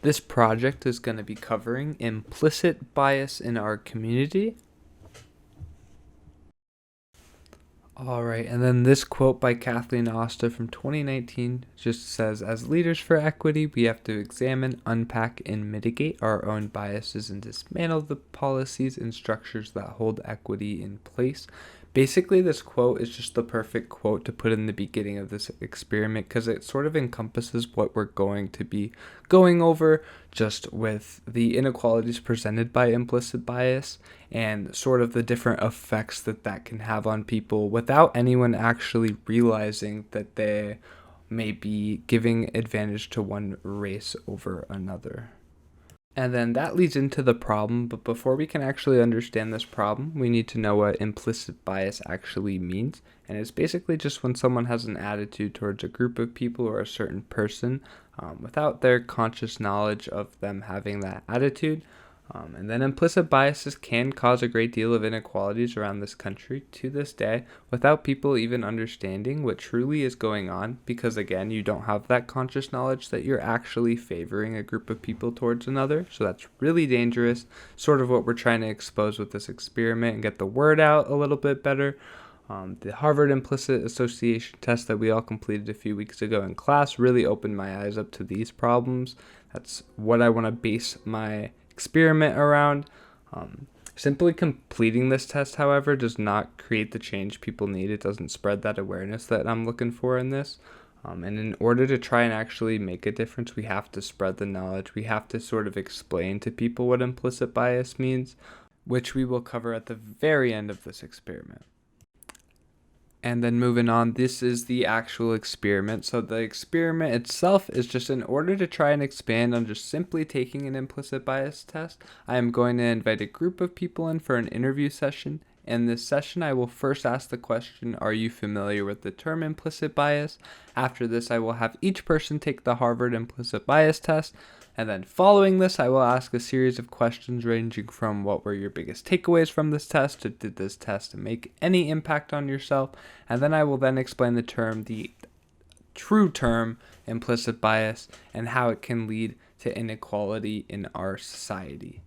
This project is going to be covering implicit bias in our community. All right, and then this quote by Kathleen Oster from 2019 just says, as leaders for equity, we have to examine, unpack, and mitigate our own biases and dismantle the policies and structures that hold equity in place. Basically, this quote is just the perfect quote to put in the beginning of this experiment because it sort of encompasses what we're going to be going over just with the inequalities presented by implicit bias and sort of the different effects that can have on people without anyone actually realizing that they may be giving advantage to one race over another. And then that leads into the problem, but before we can actually understand this problem, we need to know what implicit bias actually means. And it's basically just when someone has an attitude towards a group of people or a certain person without their conscious knowledge of them having that attitude. And then implicit biases can cause a great deal of inequalities around this country to this day without people even understanding what truly is going on because, again, you don't have that conscious knowledge that you're actually favoring a group of people towards another. So that's really dangerous, sort of what we're trying to expose with this experiment and get the word out a little bit better. The Harvard Implicit Association test that we all completed a few weeks ago in class really opened my eyes up to these problems. That's what I want to base my experiment around. Simply completing this test, however, does not create the change people need. It doesn't spread that awareness that I'm looking for in this. And in order to try and actually make a difference, we have to spread the knowledge. We have to sort of explain to people what implicit bias means, which we will cover at the very end of this experiment. And then moving on, this is the actual experiment. So the experiment itself is just in order to try and expand on just simply taking an implicit bias test, I am going to invite a group of people in for an interview session. In this session, I will first ask the question, are you familiar with the term implicit bias? After this, I will have each person take the Harvard implicit bias test. And then following this, I will ask a series of questions ranging from what were your biggest takeaways from this test, or did this test make any impact on yourself? And then I will then explain the true term, implicit bias, and how it can lead to inequality in our society.